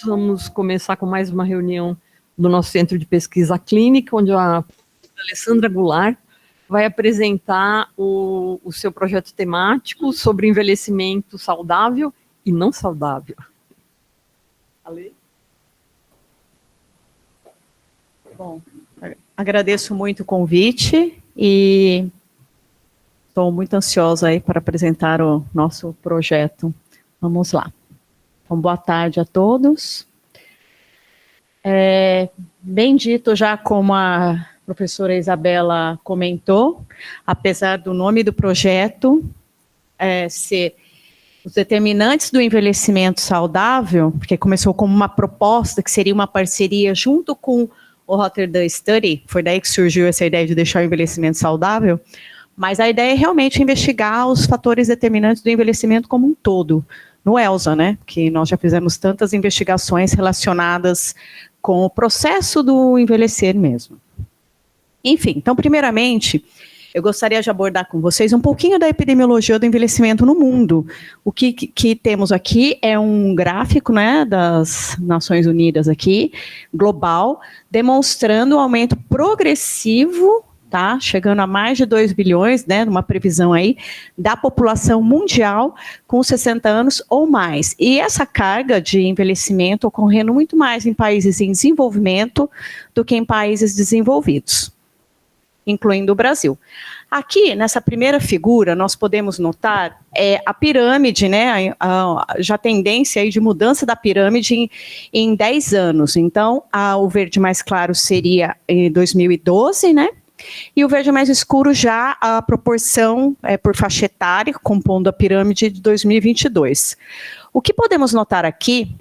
vamos começar com mais uma reunião do nosso Centro de Pesquisa Clínica, onde a Alessandra Goulart vai apresentar o seu projeto temático sobre envelhecimento saudável e não saudável. Ale? Bom, agradeço muito o convite e estou muito ansiosa aí para apresentar o nosso projeto. Vamos lá. Então, boa tarde a todos. Bem dito já como a professora Isabela comentou, apesar do nome do projeto ser os determinantes do envelhecimento saudável, porque começou como uma proposta que seria uma parceria junto com o Rotterdam Study, foi daí que surgiu essa ideia de deixar o envelhecimento saudável, mas a ideia é realmente investigar os fatores determinantes do envelhecimento como um todo, no ELSA, né, que nós já fizemos tantas investigações relacionadas com o processo do envelhecer mesmo. Enfim, então, primeiramente, eu gostaria de abordar com vocês um pouquinho da epidemiologia do envelhecimento no mundo. O que temos aqui é um gráfico, né, das Nações Unidas aqui, global, demonstrando o aumento progressivo, tá, chegando a mais de 2 bilhões, né, numa previsão aí, da população mundial com 60 anos ou mais. E essa carga de envelhecimento ocorrendo muito mais em países em desenvolvimento do que em países desenvolvidos, incluindo o Brasil. Aqui, nessa primeira figura, nós podemos notar a pirâmide, né, já a tendência aí de mudança da pirâmide em 10 anos. Então, o verde mais claro seria em 2012, né, e o verde mais escuro já a proporção por faixa etária, compondo a pirâmide de 2022. O que podemos notar aqui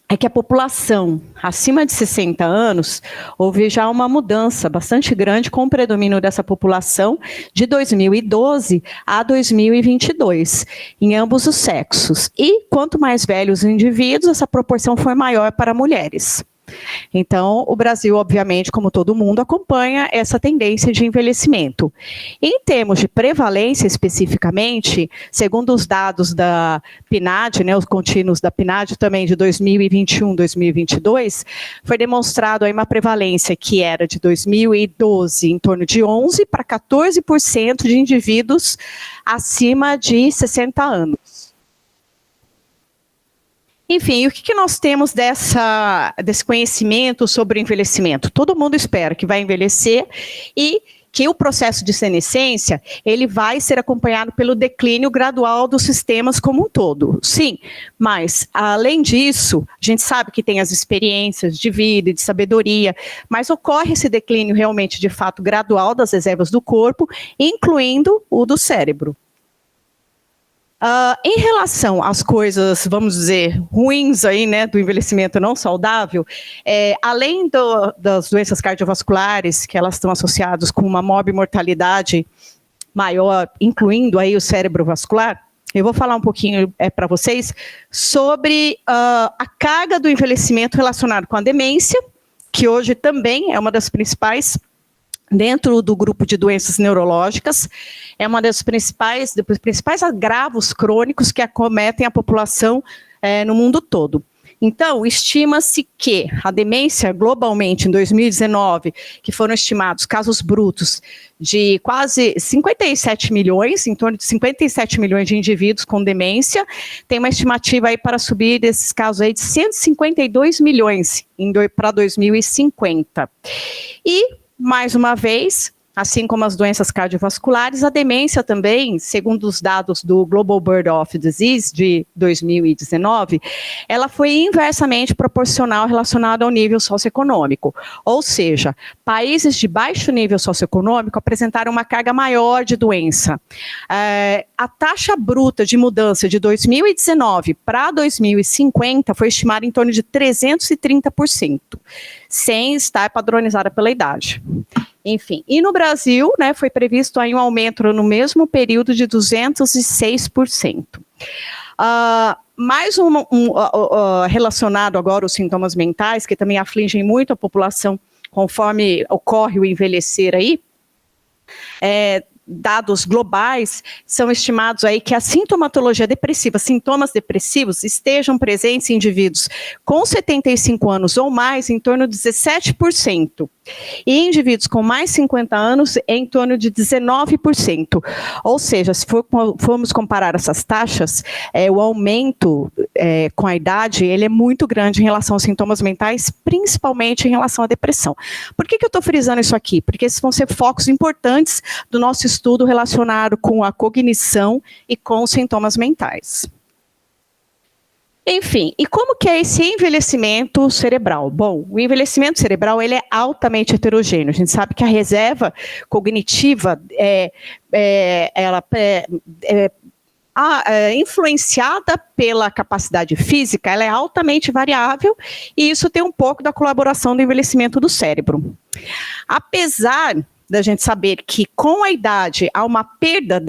é que a população acima de 60 anos, houve já uma mudança bastante grande com o predomínio dessa população de 2012 a 2022, em ambos os sexos. E quanto mais velhos os indivíduos, essa proporção foi maior para mulheres. Então, o Brasil, obviamente, como todo mundo, acompanha essa tendência de envelhecimento. Em termos de prevalência, especificamente, segundo os dados da PNAD, né, os contínuos da PNAD também de 2021, 2022, foi demonstrado aí uma prevalência que era de 2012 em torno de 11% para 14% de indivíduos acima de 60 anos. Enfim, o que nós temos desse conhecimento sobre o envelhecimento? Todo mundo espera que vai envelhecer e que o processo de senescência, ele vai ser acompanhado pelo declínio gradual dos sistemas como um todo. Sim, mas, além disso, a gente sabe que tem as experiências de vida e de sabedoria, mas ocorre esse declínio realmente, de fato, gradual das reservas do corpo, incluindo o do cérebro. Em relação às coisas, vamos dizer, ruins aí, né, do envelhecimento não saudável, além das doenças cardiovasculares, que elas estão associadas com uma morbimortalidade maior, incluindo aí o cérebro vascular, eu vou falar um pouquinho para vocês sobre a carga do envelhecimento relacionado com a demência, que hoje também é uma das principais dentro do grupo de doenças neurológicas, é uma dos principais agravos crônicos que acometem a população no mundo todo. Então, estima-se que a demência globalmente em 2019, que foram estimados casos brutos de quase 57 milhões, em torno de 57 milhões de indivíduos com demência, tem uma estimativa aí para subir desses casos aí de 152 milhões para 2050. E mais uma vez, assim como as doenças cardiovasculares, a demência também, segundo os dados do Global Burden of Disease de 2019, ela foi inversamente proporcional relacionada ao nível socioeconômico. Ou seja, países de baixo nível socioeconômico apresentaram uma carga maior de doença. A taxa bruta de mudança de 2019 para 2050 foi estimada em torno de 330%, sem estar padronizada pela idade. Enfim, e no Brasil, né, foi previsto aí um aumento no mesmo período de 206%. Mais relacionado agora aos sintomas mentais, que também afligem muito a população conforme ocorre o envelhecer aí, dados globais, são estimados aí que a sintomatologia depressiva, sintomas depressivos, estejam presentes em indivíduos com 75 anos ou mais, em torno de 17%. E em indivíduos com mais 50 anos, em torno de 19%. Ou seja, se formos comparar essas taxas, o aumento com a idade, ele é muito grande em relação aos sintomas mentais, principalmente em relação à depressão. Por que eu estou frisando isso aqui? Porque esses vão ser focos importantes do nosso estudo relacionado com a cognição e com os sintomas mentais. Enfim, e como que é esse envelhecimento cerebral? Bom, o envelhecimento cerebral ele é altamente heterogêneo. A gente sabe que a reserva cognitiva influenciada pela capacidade física, ela é altamente variável e isso tem um pouco da colaboração do envelhecimento do cérebro. Apesar da gente saber que com a idade há uma perda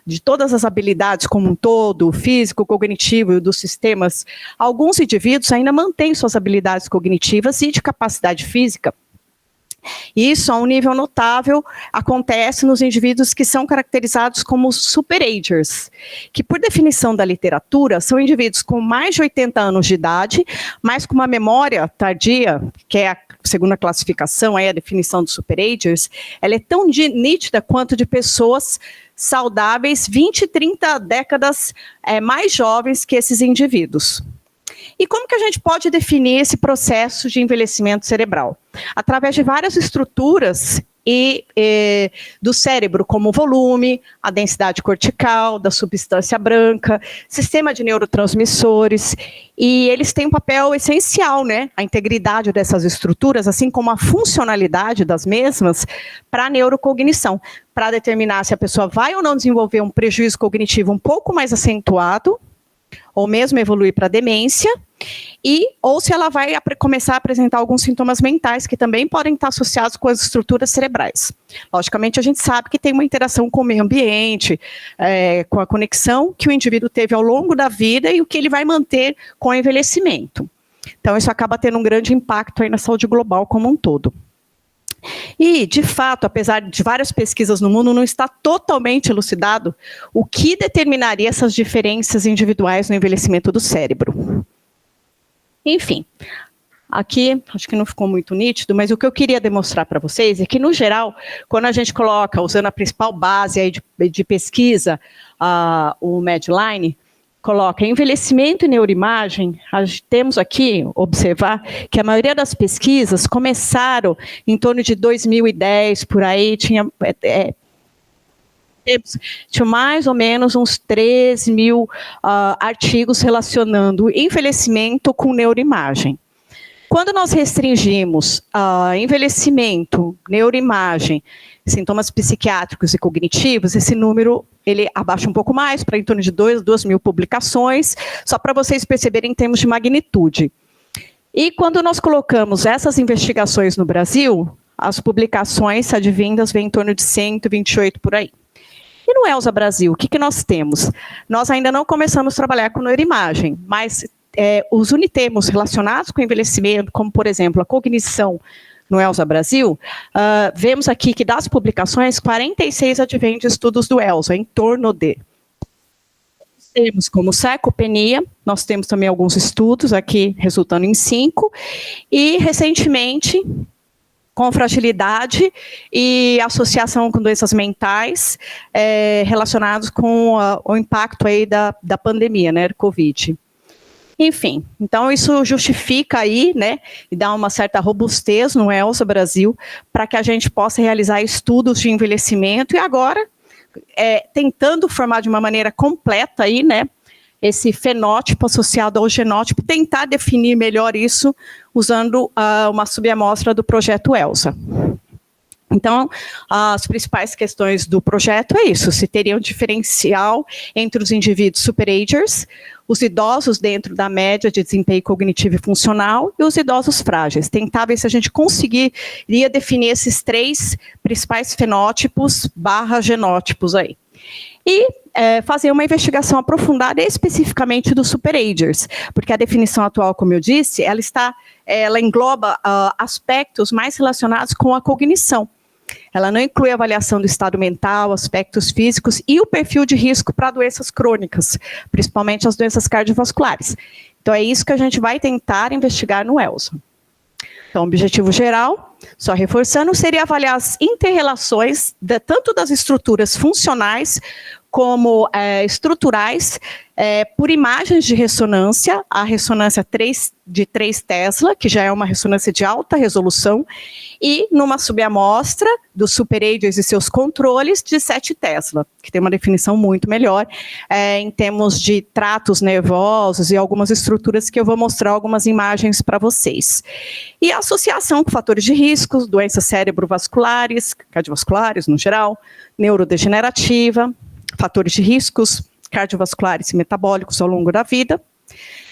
de todas as habilidades como um todo, físico, cognitivo e dos sistemas, alguns indivíduos ainda mantêm suas habilidades cognitivas e de capacidade física. Isso, a um nível notável, acontece nos indivíduos que são caracterizados como superagers, que, por definição da literatura, são indivíduos com mais de 80 anos de idade, mas com uma memória tardia, que é a segunda classificação, aí a definição dos superagers, ela é tão nítida quanto de pessoas saudáveis 20, 30 décadas mais jovens que esses indivíduos. E como que a gente pode definir esse processo de envelhecimento cerebral? Através de várias estruturas do cérebro, como o volume, a densidade cortical, da substância branca, sistema de neurotransmissores, e eles têm um papel essencial, né? A integridade dessas estruturas, assim como a funcionalidade das mesmas, para a neurocognição, para determinar se a pessoa vai ou não desenvolver um prejuízo cognitivo um pouco mais acentuado, ou mesmo evoluir para demência, ou se ela vai começar a apresentar alguns sintomas mentais que também podem estar associados com as estruturas cerebrais. Logicamente, a gente sabe que tem uma interação com o meio ambiente, com a conexão que o indivíduo teve ao longo da vida e o que ele vai manter com o envelhecimento. Então, isso acaba tendo um grande impacto aí na saúde global como um todo. E, de fato, apesar de várias pesquisas no mundo, não está totalmente elucidado o que determinaria essas diferenças individuais no envelhecimento do cérebro. Enfim, aqui, acho que não ficou muito nítido, mas o que eu queria demonstrar para vocês é que, no geral, quando a gente coloca, usando a principal base aí de pesquisa, o Medline, coloca envelhecimento e neuroimagem, temos aqui, observar, que a maioria das pesquisas começaram em torno de 2010, por aí, tinha mais ou menos uns 3 mil artigos relacionando envelhecimento com neuroimagem. Quando nós restringimos envelhecimento, neuroimagem, sintomas psiquiátricos e cognitivos, esse número ele abaixa um pouco mais, para em torno de 2 mil publicações, só para vocês perceberem em termos de magnitude. E quando nós colocamos essas investigações no Brasil, as publicações advindas vêm em torno de 128 por aí. E no ELSA Brasil, o que nós temos? Nós ainda não começamos a trabalhar com neuroimagem, mas os unitermos relacionados com o envelhecimento, como, por exemplo, a cognição no ELSA Brasil, vemos aqui que das publicações, 46 advêm de estudos do ELSA, em torno de. Temos como sarcopenia, nós temos também alguns estudos aqui, resultando em 5, e recentemente, com fragilidade e associação com doenças mentais relacionados com o impacto aí da pandemia, né, Covid. Enfim, então isso justifica aí, né, e dá uma certa robustez no ELSA Brasil para que a gente possa realizar estudos de envelhecimento e agora tentando formar de uma maneira completa aí, né, esse fenótipo associado ao genótipo, tentar definir melhor isso usando uma subamostra do projeto ELSA. Então, as principais questões do projeto é isso, se teria um diferencial entre os indivíduos superagers, os idosos dentro da média de desempenho cognitivo e funcional e os idosos frágeis. Tentar ver se a gente conseguiria definir esses 3 principais fenótipos / genótipos aí. E fazer uma investigação aprofundada especificamente dos superagers, porque a definição atual, como eu disse, ela engloba aspectos mais relacionados com a cognição. Ela não inclui a avaliação do estado mental, aspectos físicos e o perfil de risco para doenças crônicas, principalmente as doenças cardiovasculares. Então, é isso que a gente vai tentar investigar no ELSA. Então, o objetivo geral, só reforçando, seria avaliar as interrelações tanto das estruturas funcionais como estruturais por imagens de ressonância, a ressonância de 3 Tesla, que já é uma ressonância de alta resolução, e numa subamostra do SuperAgers e seus controles de 7 Tesla, que tem uma definição muito melhor em termos de tratos nervosos e algumas estruturas que eu vou mostrar algumas imagens para vocês. E a associação com fatores de risco, doenças cerebrovasculares, cardiovasculares no geral, neurodegenerativa, fatores de riscos cardiovasculares e metabólicos ao longo da vida,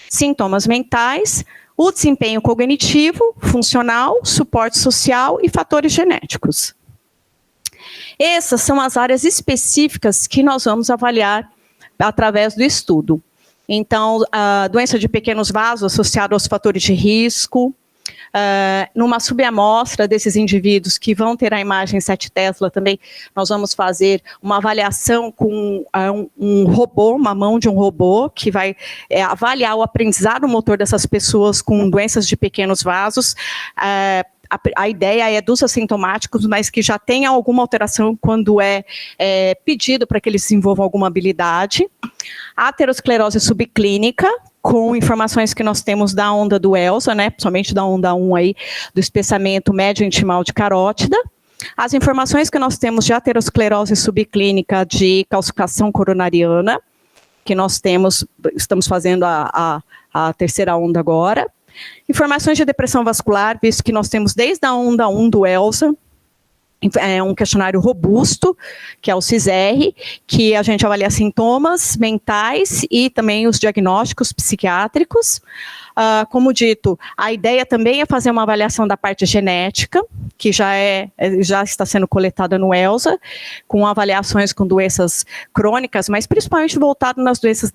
sintomas mentais, o desempenho cognitivo, funcional, suporte social e fatores genéticos. Essas são as áreas específicas que nós vamos avaliar através do estudo. Então, a doença de pequenos vasos associada aos fatores de risco, numa subamostra desses indivíduos que vão ter a imagem 7 Tesla também, nós vamos fazer uma avaliação com um robô, uma mão de um robô, que vai avaliar o aprendizado motor dessas pessoas com doenças de pequenos vasos. A ideia é dos assintomáticos, mas que já tenha alguma alteração quando é pedido para que eles desenvolvam alguma habilidade. Aterosclerose subclínica, com informações que nós temos da onda do ELSA, né, somente da onda 1 aí, do espessamento médio intimal de carótida. As informações que nós temos de aterosclerose subclínica de calcificação coronariana, que nós estamos fazendo a terceira onda agora. Informações de depressão vascular, visto que nós temos desde a onda 1 do ELSA, um questionário robusto, que é o CISR, que a gente avalia sintomas mentais e também os diagnósticos psiquiátricos. Como dito, a ideia também é fazer uma avaliação da parte genética, que já está sendo coletada no ELSA, com avaliações com doenças crônicas, mas principalmente voltado nas doenças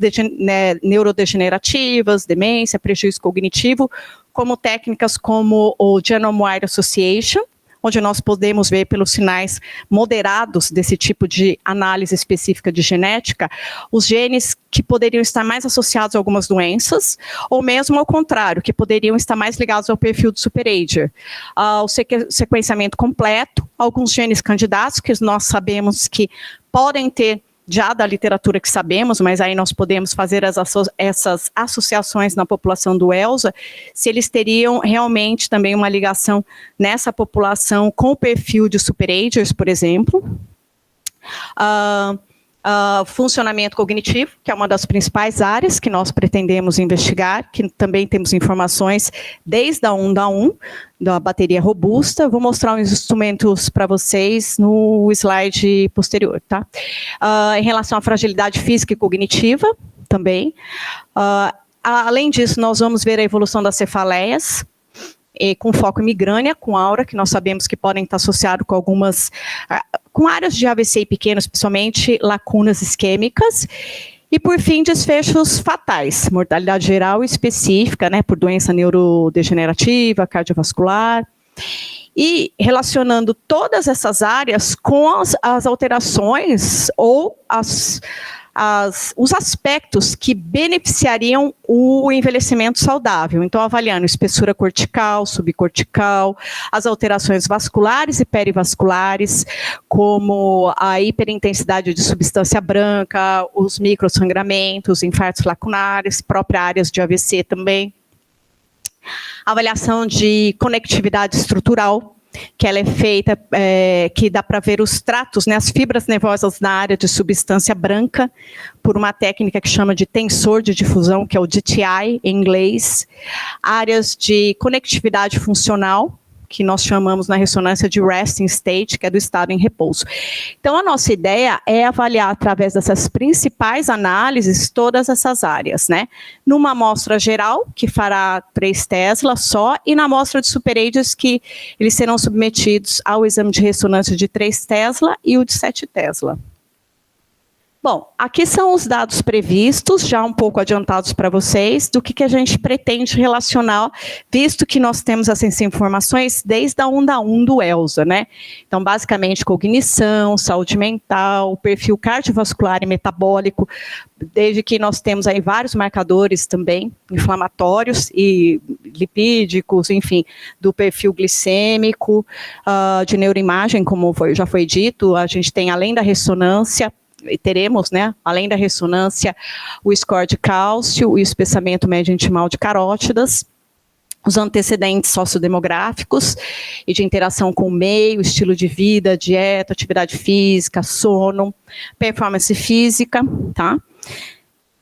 neurodegenerativas, demência, prejuízo cognitivo, como técnicas como o Genome-Wide Association, onde nós podemos ver pelos sinais moderados desse tipo de análise específica de genética, os genes que poderiam estar mais associados a algumas doenças, ou mesmo ao contrário, que poderiam estar mais ligados ao perfil do SuperAger. O sequenciamento completo, alguns genes candidatos que nós sabemos que podem ter já da literatura que sabemos, mas aí nós podemos fazer essas associações na população do ELSA, se eles teriam realmente também uma ligação nessa população com o perfil de SuperAgers, por exemplo. Funcionamento cognitivo, que é uma das principais áreas que nós pretendemos investigar, que também temos informações desde a onda 1, da bateria robusta. Vou mostrar uns instrumentos para vocês no slide posterior, tá? Em relação à fragilidade física e cognitiva, também. Além disso, nós vamos ver a evolução das cefaleias, com foco em migrânia, com aura, que nós sabemos que podem estar associados com com áreas de AVC pequenos, principalmente lacunas isquêmicas. E, por fim, desfechos fatais, mortalidade geral específica, né, por doença neurodegenerativa, cardiovascular. E relacionando todas essas áreas com as alterações ou os aspectos que beneficiariam o envelhecimento saudável. Então, avaliando espessura cortical, subcortical, as alterações vasculares e perivasculares, como a hiperintensidade de substância branca, os microsangramentos, infartos lacunares, próprias áreas de AVC também. Avaliação de conectividade estrutural, que ela é feita, que dá para ver os tratos, né, as fibras nervosas na área de substância branca, por uma técnica que chama de tensor de difusão, que é o DTI em inglês. Áreas de conectividade funcional, que nós chamamos na ressonância de resting state, que é do estado em repouso. Então, a nossa ideia é avaliar, através dessas principais análises, todas essas áreas, né? Numa amostra geral, que fará 3 Tesla só, e na amostra de SuperAgers, que eles serão submetidos ao exame de ressonância de 3 Tesla e o de 7 Tesla. Bom, aqui são os dados previstos, já um pouco adiantados para vocês, do que a gente pretende relacionar, visto que nós temos essas informações desde a onda 1 do ELSA, né? Então, basicamente, cognição, saúde mental, perfil cardiovascular e metabólico, desde que nós temos aí vários marcadores também, inflamatórios e lipídicos, enfim, do perfil glicêmico, de neuroimagem, como já foi dito, a gente tem, além da ressonância, teremos, né, além da ressonância, o score de cálcio, o espessamento médio intimal de carótidas, os antecedentes sociodemográficos e de interação com o meio, estilo de vida, dieta, atividade física, sono, performance física, tá?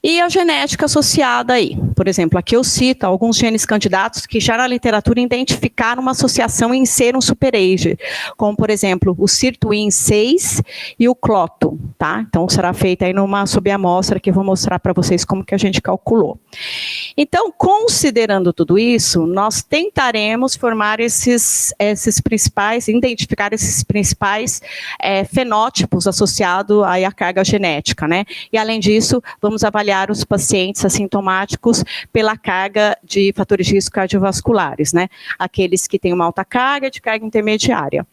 E a genética associada aí. Por exemplo, aqui eu cito alguns genes candidatos que já na literatura identificaram uma associação em ser um superage, como, por exemplo, o sirtuin-6 e o cloto, tá? Então, será feita aí numa subamostra que eu vou mostrar para vocês como que a gente calculou. Então, considerando tudo isso, nós tentaremos formar esses principais, identificar esses principais fenótipos associados aí à carga genética, né? E, além disso, vamos avaliar os pacientes assintomáticos pela carga de fatores de risco cardiovasculares, né? Aqueles que têm uma alta carga de carga intermediária,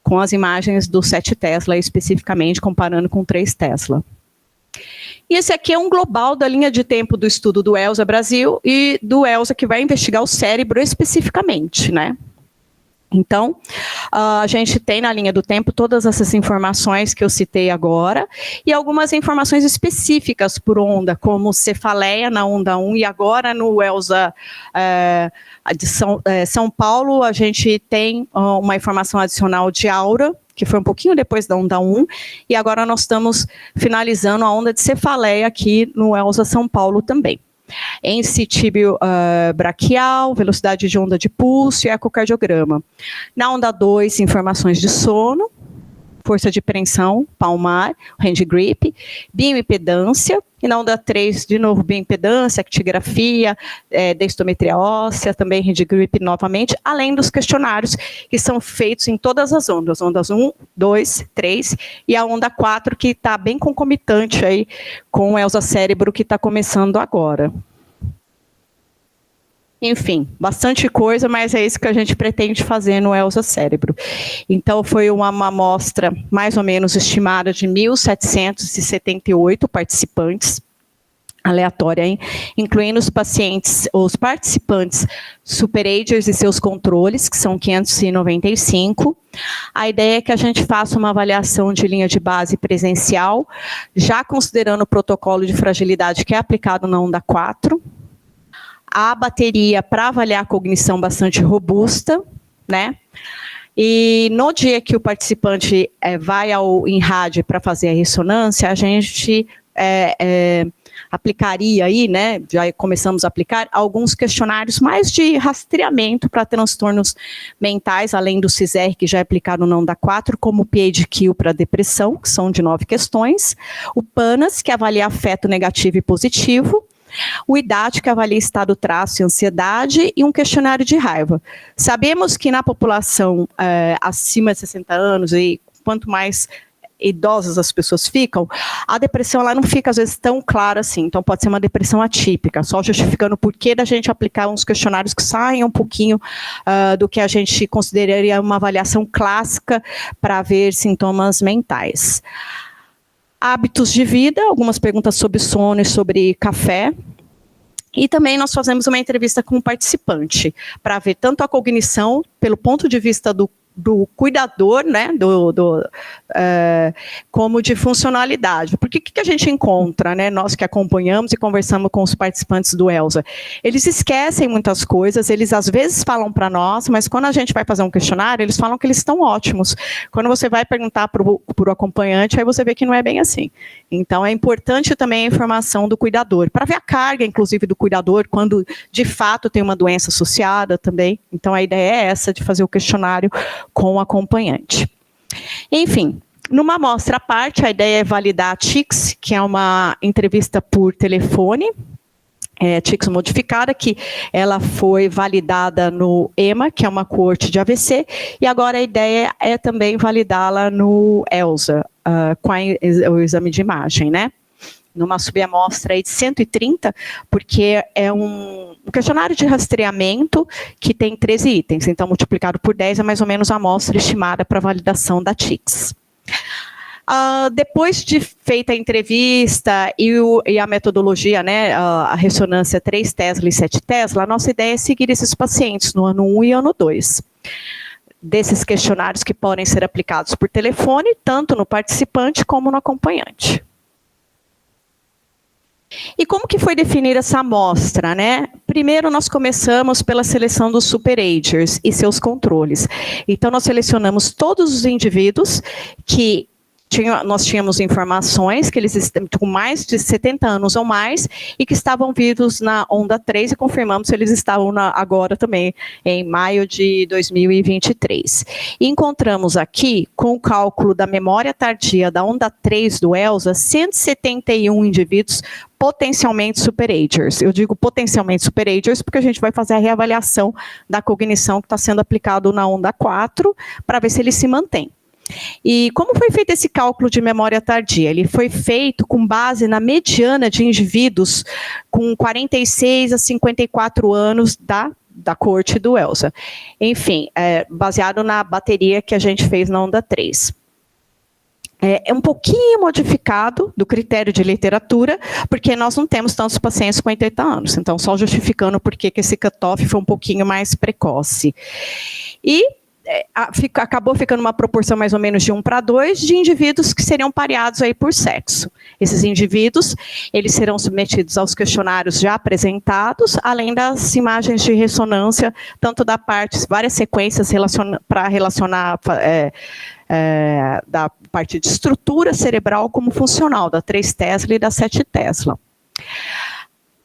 com as imagens do 7 Tesla, especificamente comparando com 3 Tesla. E esse aqui é um global da linha de tempo do estudo do ELSA Brasil e do ELSA que vai investigar o cérebro especificamente, né? Então, a gente tem na linha do tempo todas essas informações que eu citei agora e algumas informações específicas por onda, como cefaleia na onda 1 e agora no ELSA de São Paulo a gente tem uma informação adicional de aura, que foi um pouquinho depois da onda 1, e agora nós estamos finalizando a onda de cefaleia aqui no ELSA São Paulo também. Índice tíbio braquial, velocidade de onda de pulso e ecocardiograma. Na onda 2, informações de sono, força de preensão palmar, hand grip, bioimpedância, e na onda 3, de novo, bioimpedância, actigrafia, densitometria óssea, também hand grip novamente, além dos questionários que são feitos em todas as ondas 1, 2, 3, e a onda 4, que está bem concomitante aí com o ELSA Cérebro, que está começando agora. Enfim, bastante coisa, mas é isso que a gente pretende fazer no ELSA Cérebro. Então, foi uma amostra mais ou menos estimada de 1.778 participantes, aleatória, hein? Incluindo os participantes superagers e seus controles, que são 595. A ideia é que a gente faça uma avaliação de linha de base presencial, já considerando o protocolo de fragilidade que é aplicado na onda 4, a bateria para avaliar a cognição bastante robusta, né? E no dia que o participante vai ao INRAD para fazer a ressonância, a gente aplicaria aí, né? Já começamos a aplicar alguns questionários mais de rastreamento para transtornos mentais, além do CISR, que já é aplicado na onda 4, como o PADQ para depressão, que são de 9 questões, o PANAS, que avalia afeto negativo e positivo, o IDAT, que avalia estado traço e ansiedade, e um questionário de raiva. Sabemos que na população acima de 60 anos, e quanto mais idosas as pessoas ficam, a depressão ela não fica às vezes tão clara assim, então pode ser uma depressão atípica, só justificando o porquê da gente aplicar uns questionários que saem um pouquinho do que a gente consideraria uma avaliação clássica para ver sintomas mentais. Hábitos de vida, algumas perguntas sobre sono e sobre café. E também nós fazemos uma entrevista com o participante, para ver tanto a cognição, pelo ponto de vista do cuidador, né, como de funcionalidade. Porque o que a gente encontra, né, nós que acompanhamos e conversamos com os participantes do ELSA? Eles esquecem muitas coisas, eles às vezes falam para nós, mas quando a gente vai fazer um questionário, eles falam que eles estão ótimos. Quando você vai perguntar para o acompanhante, aí você vê que não é bem assim. Então, é importante também a informação do cuidador, para ver a carga, inclusive, do cuidador, quando de fato tem uma doença associada também. Então, a ideia é essa, de fazer o questionário com o acompanhante. Enfim, numa amostra à parte, a ideia é validar a TICS, que é uma entrevista por telefone, TICS modificada, que ela foi validada no EMA, que é uma coorte de AVC, e agora a ideia é também validá-la no ELSA, com o exame de imagem, né? Numa subamostra aí de 130, porque é um questionário de rastreamento que tem 13 itens, então multiplicado por 10 é mais ou menos a amostra estimada para validação da TICS. Depois de feita a entrevista e a metodologia, né, a ressonância 3 Tesla e 7 Tesla, a nossa ideia é seguir esses pacientes no ano 1 e ano 2. Desses questionários que podem ser aplicados por telefone, tanto no participante como no acompanhante. E como que foi definida essa amostra, né? Primeiro, nós começamos pela seleção dos superagers e seus controles. Então, nós selecionamos todos os indivíduos que nós tínhamos informações que eles estão com mais de 70 anos ou mais e que estavam vivos na onda 3 e confirmamos se eles estavam agora também, em maio de 2023. E encontramos aqui, com o cálculo da memória tardia da onda 3 do ELSA, 171 indivíduos potencialmente superagers. Eu digo potencialmente superagers porque a gente vai fazer a reavaliação da cognição que está sendo aplicado na onda 4 para ver se ele se mantém. E como foi feito esse cálculo de memória tardia? Ele foi feito com base na mediana de indivíduos com 46 a 54 anos da coorte do ELSA. Enfim, baseado na bateria que a gente fez na onda 3. É um pouquinho modificado do critério de literatura, porque nós não temos tantos pacientes com 80 anos. Então, só justificando por que esse cutoff foi um pouquinho mais precoce. E acabou ficando uma proporção mais ou menos de 1:2 de indivíduos que seriam pareados aí por sexo. Esses indivíduos, eles serão submetidos aos questionários já apresentados, além das imagens de ressonância, tanto da parte, várias sequências para relacionar da parte de estrutura cerebral como funcional, da 3 Tesla e da 7 Tesla.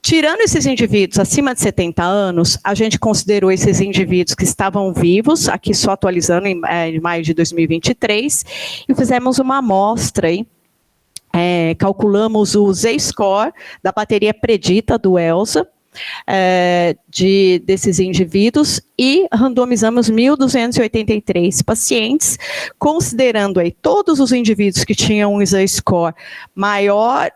Tirando esses indivíduos acima de 70 anos, a gente considerou esses indivíduos que estavam vivos, aqui só atualizando em maio de 2023, e fizemos uma amostra aí, calculamos o Z-score da bateria predita do ELSA, desses indivíduos e randomizamos 1.283 pacientes, considerando aí todos os indivíduos que tinham um Z-score maior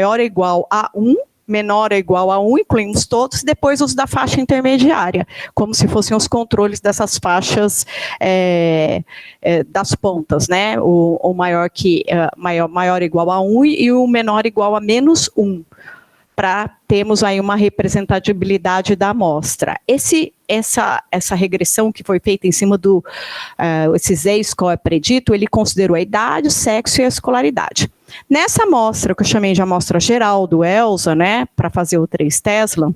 ou igual a 1, menor ou igual a 1, incluímos todos, depois os da faixa intermediária, como se fossem os controles dessas faixas das pontas, né? O maior ou igual a 1 e o menor igual a -1, para termos aí uma representatividade da amostra. Essa regressão que foi feita em cima do esse Z-score predito, ele considerou a idade, o sexo e a escolaridade. Nessa amostra, que eu chamei de amostra geral do ELSA, né, para fazer o 3 Tesla,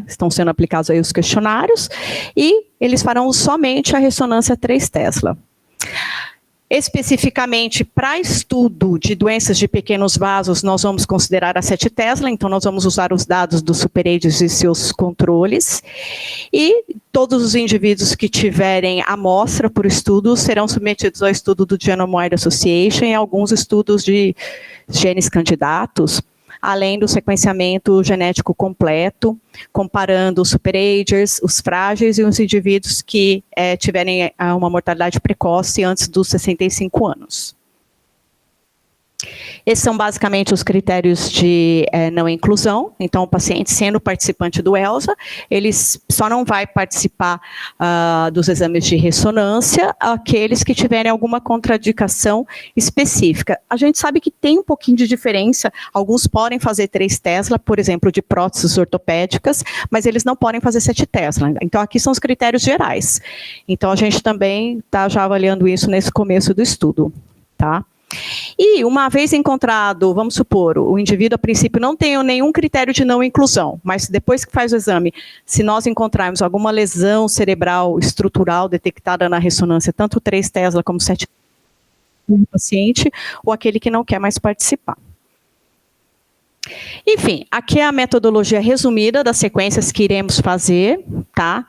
estão sendo aplicados aí os questionários, e eles farão somente a ressonância 3 Tesla. Especificamente para estudo de doenças de pequenos vasos, nós vamos considerar a 7 Tesla, então nós vamos usar os dados dos superagers e seus controles, e todos os indivíduos que tiverem amostra por estudo serão submetidos ao estudo do Genome Wide Association e alguns estudos de genes candidatos, além do sequenciamento genético completo, comparando os superagers, os frágeis e os indivíduos que tiverem uma mortalidade precoce antes dos 65 anos. Esses são basicamente os critérios de não inclusão. Então, o paciente sendo participante do ELSA, ele só não vai participar dos exames de ressonância aqueles que tiverem alguma contraindicação específica. A gente sabe que tem um pouquinho de diferença, alguns podem fazer 3 Tesla, por exemplo, de próteses ortopédicas, mas eles não podem fazer 7 Tesla. Então, aqui são os critérios gerais. Então, a gente também está já avaliando isso nesse começo do estudo, tá? E uma vez encontrado, vamos supor, o indivíduo a princípio não tem nenhum critério de não inclusão, mas depois que faz o exame, se nós encontrarmos alguma lesão cerebral estrutural detectada na ressonância, tanto 3 Tesla como 7 no paciente, ou aquele que não quer mais participar. Enfim, aqui é a metodologia resumida das sequências que iremos fazer, tá?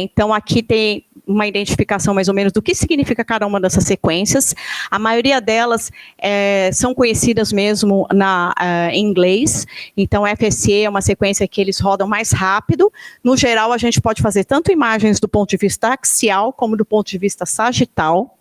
Então, aqui tem uma identificação mais ou menos do que significa cada uma dessas sequências. A maioria delas são conhecidas mesmo em inglês, então FSE é uma sequência que eles rodam mais rápido. No geral, a gente pode fazer tanto imagens do ponto de vista axial, como do ponto de vista sagital.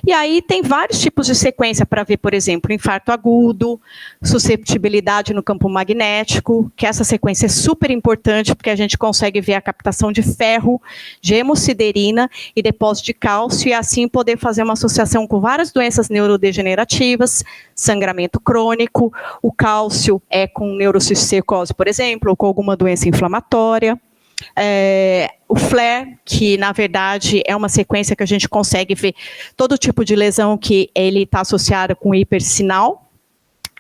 E aí tem vários tipos de sequência para ver, por exemplo, infarto agudo, susceptibilidade no campo magnético, que essa sequência é super importante porque a gente consegue ver a captação de ferro, de hemosiderina e depósito de cálcio e assim poder fazer uma associação com várias doenças neurodegenerativas, sangramento crônico, o cálcio é com neurocistecose, por exemplo, ou com alguma doença inflamatória. O flare, que na verdade é uma sequência que a gente consegue ver todo tipo de lesão que ele está associado com hipersinal,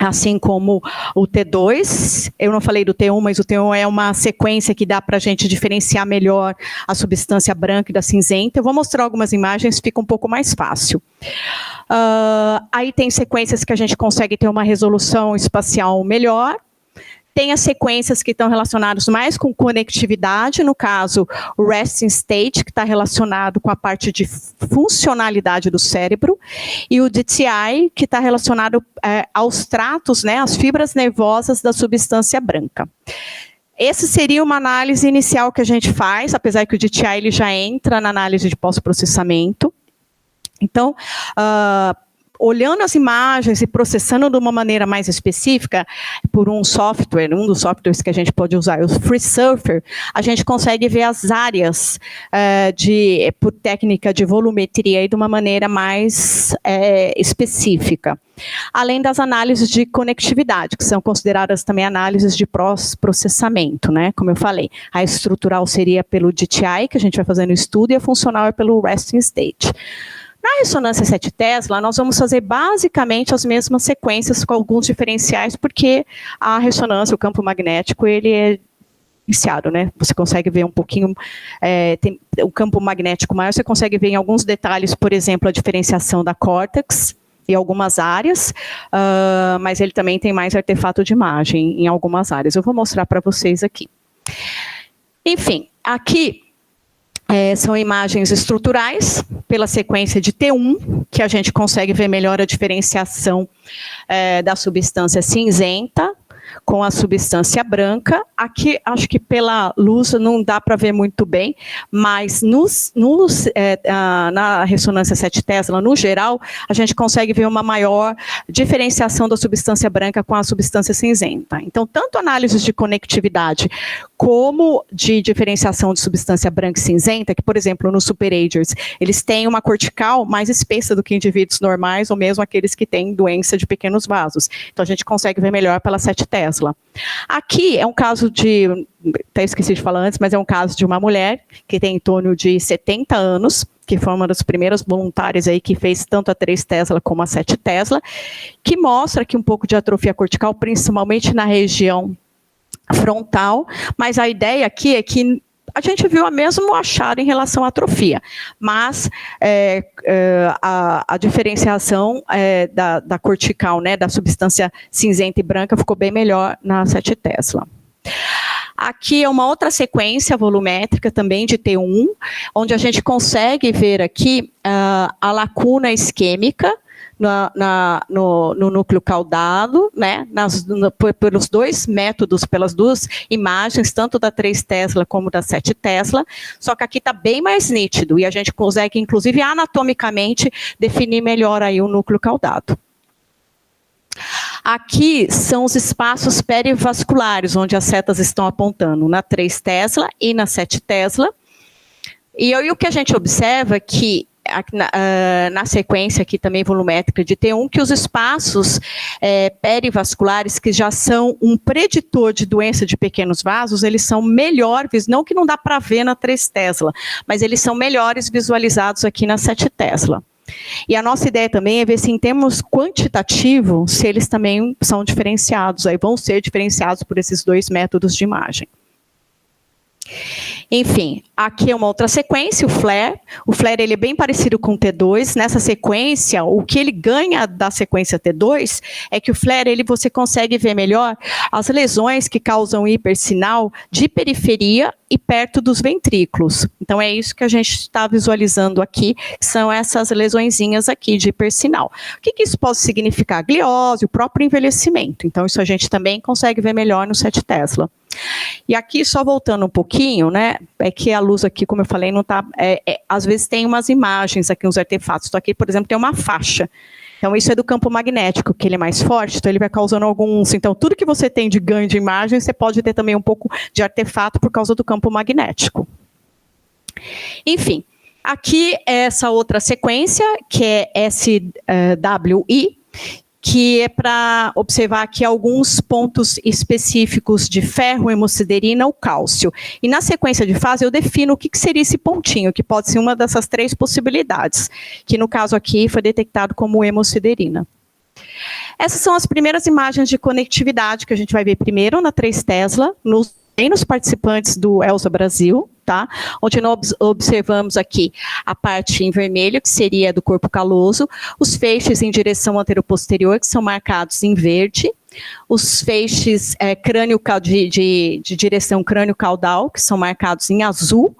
assim como o T2, eu não falei do T1, mas o T1 é uma sequência que dá para a gente diferenciar melhor a substância branca e da cinzenta. Eu vou mostrar algumas imagens, fica um pouco mais fácil. Aí tem sequências que a gente consegue ter uma resolução espacial melhor. Tem as sequências que estão relacionadas mais com conectividade, no caso, o resting state, que está relacionado com a parte de funcionalidade do cérebro, e o DTI, que está relacionado aos tratos, né, às fibras nervosas da substância branca. Essa seria uma análise inicial que a gente faz, apesar que o DTI ele já entra na análise de pós-processamento. Então, olhando as imagens e processando de uma maneira mais específica, por um software, um dos softwares que a gente pode usar, o FreeSurfer, a gente consegue ver as áreas por técnica de volumetria e de uma maneira mais específica. Além das análises de conectividade, que são consideradas também análises de processamento, né? Como eu falei, a estrutural seria pelo DTI, que a gente vai fazer no estudo, e a funcional é pelo resting state. Na ressonância 7 Tesla, nós vamos fazer basicamente as mesmas sequências com alguns diferenciais, porque a ressonância, o campo magnético, ele é viciado, né? Você consegue ver um pouquinho, tem o campo magnético maior, você consegue ver em alguns detalhes, por exemplo, a diferenciação da córtex em algumas áreas, mas ele também tem mais artefato de imagem em algumas áreas. Eu vou mostrar para vocês aqui. Enfim, aqui são imagens estruturais pela sequência de T1, que a gente consegue ver melhor a diferenciação da substância cinzenta com a substância branca. Aqui, acho que pela luz não dá para ver muito bem, mas na ressonância 7 Tesla, no geral, a gente consegue ver uma maior diferenciação da substância branca com a substância cinzenta. Então, tanto análises de conectividade como de diferenciação de substância branca e cinzenta, que, por exemplo, nos superagers, eles têm uma cortical mais espessa do que indivíduos normais, ou mesmo aqueles que têm doença de pequenos vasos. Então, a gente consegue ver melhor pela 7 Tesla. Aqui é um caso até esqueci de falar antes, mas é um caso de uma mulher que tem em torno de 70 anos, que foi uma das primeiras voluntárias aí que fez tanto a 3 Tesla como a 7 Tesla, que mostra aqui um pouco de atrofia cortical, principalmente na região frontal, mas a ideia aqui é que a gente viu a mesmo achado em relação à atrofia, mas a diferenciação da cortical, né, da substância cinzenta e branca, ficou bem melhor na 7 Tesla. Aqui é uma outra sequência volumétrica também de T1, onde a gente consegue ver aqui a lacuna isquêmica no núcleo caudado, né, pelos dois métodos, pelas duas imagens, tanto da 3 Tesla como da 7 Tesla, só que aqui está bem mais nítido, e a gente consegue, inclusive, anatomicamente, definir melhor aí o núcleo caudado. Aqui são os espaços perivasculares, onde as setas estão apontando, na 3 Tesla e na 7 Tesla, e aí o que a gente observa é que na sequência aqui também volumétrica de T1, que os espaços perivasculares, que já são um preditor de doença de pequenos vasos, eles são melhores, não que não dá para ver na 3 Tesla, mas eles são melhores visualizados aqui na 7 Tesla. E a nossa ideia também é ver se em termos quantitativos, se eles também são diferenciados, aí vão ser diferenciados por esses dois métodos de imagem. Enfim, aqui é uma outra sequência, o FLAIR. O FLAIR ele é bem parecido com o T2. Nessa sequência, o que ele ganha da sequência T2 é que o FLAIR você consegue ver melhor as lesões que causam hipersinal de periferia e perto dos ventrículos. Então, é isso que a gente está visualizando aqui, que são essas lesõezinhas aqui de hipersinal. O que isso pode significar? Gliose, o próprio envelhecimento. Então, isso a gente também consegue ver melhor no 7 Tesla. E aqui, só voltando um pouquinho, né, é que a luz aqui, como eu falei, não está... às vezes tem umas imagens aqui, uns artefatos. Então, aqui, por exemplo, tem uma faixa. Então, isso é do campo magnético, que ele é mais forte, então ele vai causando alguns... Então, tudo que você tem de ganho de imagem, você pode ter também um pouco de artefato por causa do campo magnético. Enfim, aqui é essa outra sequência, que é SWI, que é para observar aqui alguns pontos específicos de ferro, hemosiderina ou cálcio. E na sequência de fase eu defino o que seria esse pontinho, que pode ser uma dessas 3 possibilidades, que no caso aqui foi detectado como hemosiderina. Essas são as primeiras imagens de conectividade que a gente vai ver primeiro na 3 Tesla, nos participantes do ELSA Brasil, tá? Onde nós observamos aqui a parte em vermelho, que seria do corpo caloso, os feixes em direção anteroposterior, que são marcados em verde, os feixes de direção crânio-caudal, que são marcados em azul,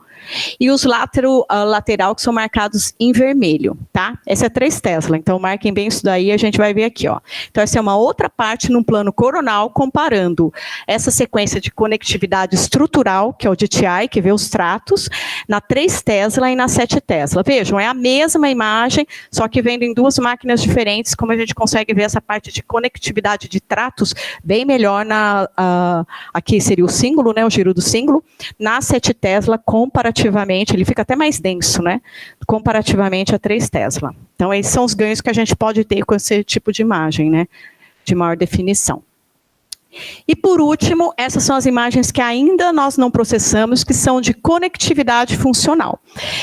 e os lateral, que são marcados em vermelho, tá? Essa é 3 Tesla, então marquem bem isso daí, a gente vai ver aqui, ó. Então essa é uma outra parte num plano coronal, comparando essa sequência de conectividade estrutural, que é o DTI, que vê os tratos, na 3 Tesla e na 7 Tesla. Vejam, é a mesma imagem, só que vendo em 2 máquinas diferentes, como a gente consegue ver essa parte de conectividade de tratos bem melhor aqui seria o símbolo, né, o giro do símbolo, na 7 Tesla, comparativamente, ele fica até mais denso, né? Comparativamente a 3 Tesla. Então, esses são os ganhos que a gente pode ter com esse tipo de imagem, né? De maior definição. E, por último, essas são as imagens que ainda nós não processamos, que são de conectividade funcional.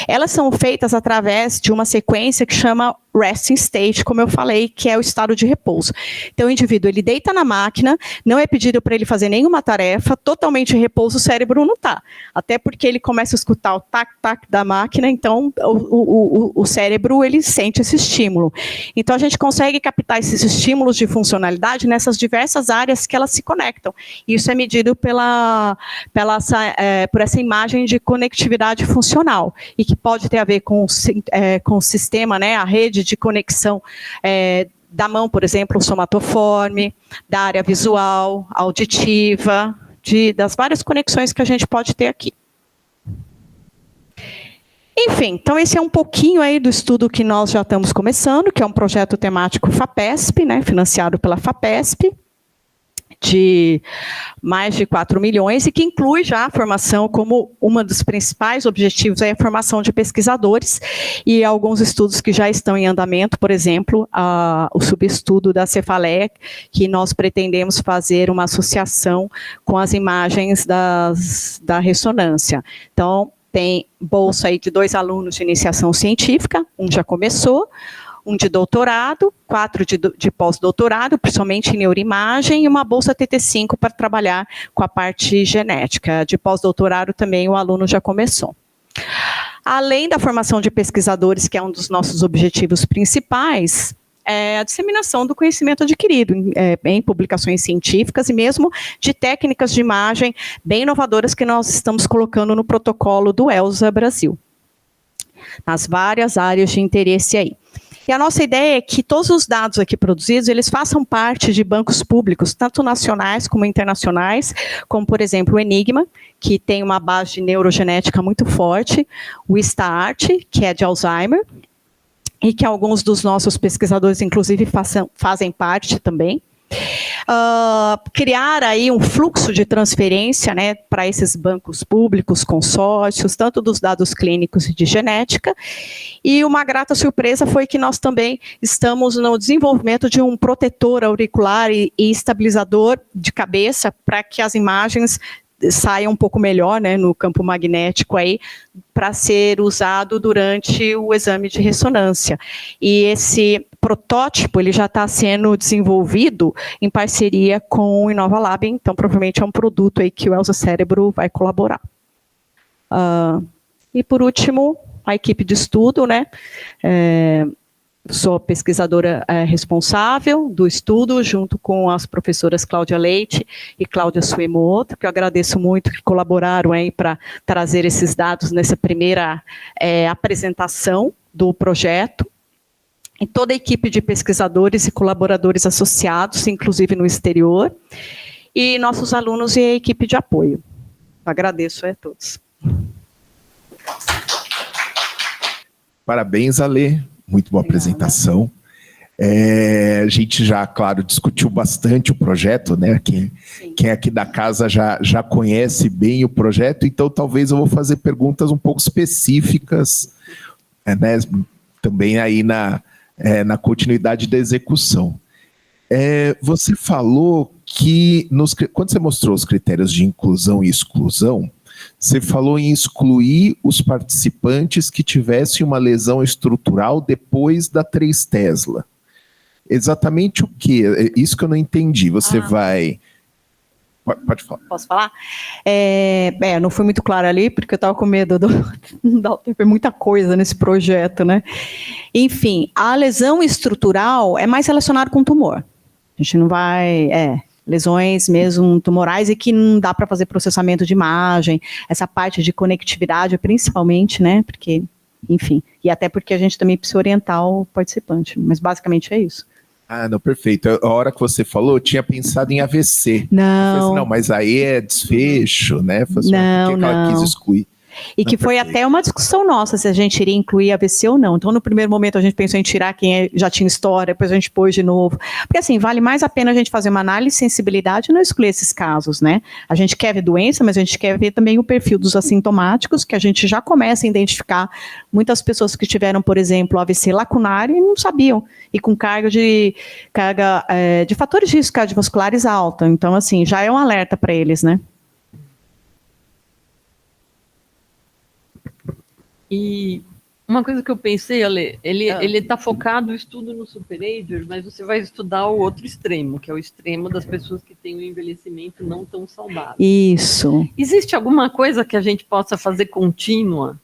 Elas são feitas através de uma sequência que chama resting state, como eu falei, que é o estado de repouso. Então, o indivíduo, ele deita na máquina, não é pedido para ele fazer nenhuma tarefa, totalmente em repouso, o cérebro não está. Até porque ele começa a escutar o tac-tac da máquina, então o cérebro, ele sente esse estímulo. Então, a gente consegue captar esses estímulos de funcionalidade nessas diversas áreas que elas se conectam. Isso é medido por essa imagem de conectividade funcional, e que pode ter a ver com o sistema, né, a rede de conexão da mão, por exemplo, o somatoforme, da área visual, auditiva, das várias conexões que a gente pode ter aqui. Enfim, então esse é um pouquinho aí do estudo que nós já estamos começando, que é um projeto temático FAPESP, né, financiado pela FAPESP, de mais de 4 milhões, e que inclui já a formação como um dos principais objetivos, é a formação de pesquisadores, e alguns estudos que já estão em andamento, por exemplo, o subestudo da cefaleia, que nós pretendemos fazer uma associação com as imagens da ressonância. Então, tem bolsa aí de 2 alunos de iniciação científica, um já começou, um de doutorado, 4 de pós-doutorado, principalmente em neuroimagem, e uma bolsa TT5 para trabalhar com a parte genética. De pós-doutorado também o aluno já começou. Além da formação de pesquisadores, que é um dos nossos objetivos principais, é a disseminação do conhecimento adquirido em publicações científicas e mesmo de técnicas de imagem bem inovadoras que nós estamos colocando no protocolo do ELSA Brasil, nas várias áreas de interesse aí. E a nossa ideia é que todos os dados aqui produzidos, eles façam parte de bancos públicos, tanto nacionais como internacionais, como, por exemplo, o Enigma, que tem uma base de neurogenética muito forte, o START, que é de Alzheimer, e que alguns dos nossos pesquisadores, inclusive, fazem parte também. Criar aí um fluxo de transferência, né, para esses bancos públicos, consórcios, tanto dos dados clínicos e de genética, e uma grata surpresa foi que nós também estamos no desenvolvimento de um protetor auricular e estabilizador de cabeça para que as imagens saiam um pouco melhor, né, no campo magnético aí, para ser usado durante o exame de ressonância. E esse protótipo, ele já está sendo desenvolvido em parceria com o InovaLab, então provavelmente é um produto aí que o ELSA Cérebro vai colaborar. E, por último, a equipe de estudo, né? Sou pesquisadora responsável do estudo, junto com as professoras Cláudia Leite e Cláudia Suemoto, que eu agradeço muito, que colaboraram aí para trazer esses dados nessa primeira apresentação do projeto. E toda a equipe de pesquisadores e colaboradores associados, inclusive no exterior, e nossos alunos e a equipe de apoio. Agradeço a todos. Parabéns, Ale. Muito boa apresentação. A gente já, claro, discutiu bastante o projeto, né? Quem é aqui da casa já conhece bem o projeto, então talvez eu vou fazer perguntas um pouco específicas, né? Também aí na continuidade da execução. Você falou que, quando você mostrou os critérios de inclusão e exclusão, você falou em excluir os participantes que tivessem uma lesão estrutural depois da 3 Tesla. Exatamente o quê? Isso que eu não entendi. Você vai... Pode falar. Posso falar? Não fui muito clara ali, porque eu estava com medo não dar tempo, é muita coisa nesse projeto, né? Enfim, a lesão estrutural é mais relacionada com tumor. A gente não vai... lesões mesmo tumorais e que não dá para fazer processamento de imagem, essa parte de conectividade principalmente, né, porque, enfim, e até porque a gente também precisa orientar o participante, mas basicamente é isso. Não, perfeito. A hora que você falou, eu tinha pensado em AVC. Não. Assim, não, mas aí é desfecho, né? Por que ela quis excluir? E que foi até uma discussão nossa, se a gente iria incluir AVC ou não. Então, no primeiro momento, a gente pensou em tirar quem já tinha história, depois a gente pôs de novo. Porque, assim, vale mais a pena a gente fazer uma análise de sensibilidade e não excluir esses casos, né? A gente quer ver doença, mas a gente quer ver também o perfil dos assintomáticos, que a gente já começa a identificar muitas pessoas que tiveram, por exemplo, AVC lacunário e não sabiam, e com carga de fatores de risco cardiovasculares alta. Então, assim, já é um alerta para eles, né? E uma coisa que eu pensei, Ale, ele está focado no estudo no super-ager, mas você vai estudar o outro extremo, que é o extremo das pessoas que têm um envelhecimento não tão saudável. Isso. Existe alguma coisa que a gente possa fazer contínua,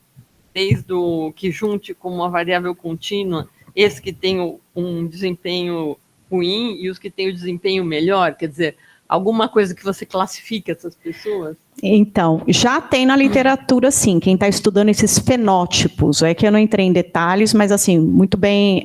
desde o que junte como uma variável contínua, esses que têm um desempenho ruim e os que têm o desempenho melhor? Quer dizer, alguma coisa que você classifique essas pessoas? Então, já tem na literatura, sim, quem está estudando esses fenótipos, é que eu não entrei em detalhes, mas, assim, muito bem,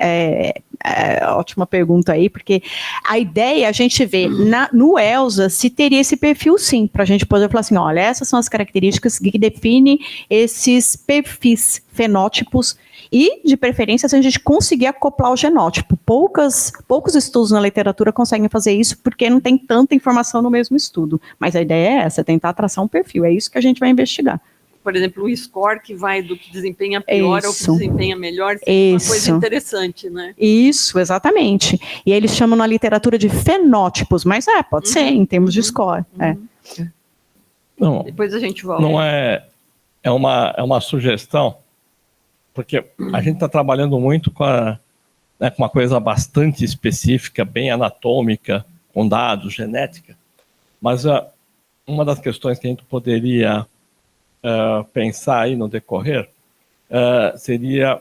ótima pergunta aí, porque a ideia é a gente ver no ELSA se teria esse perfil, sim, para a gente poder falar assim, olha, essas são as características que definem esses perfis, fenótipos, e, de preferência, se a gente conseguir acoplar o genótipo. Poucos estudos na literatura conseguem fazer isso, porque não tem tanta informação no mesmo estudo. Mas a ideia é essa, tentar traçar um perfil. É isso que a gente vai investigar. Por exemplo, o score que vai do que desempenha pior ao que desempenha melhor, é uma coisa interessante, né? Isso, exatamente. E eles chamam na literatura de fenótipos, mas pode ser, em termos de score. Não, depois a gente volta. Não é uma sugestão, porque a gente está trabalhando muito com uma coisa bastante específica, bem anatômica, com dados, genética, mas uma das questões que a gente poderia pensar aí no decorrer seria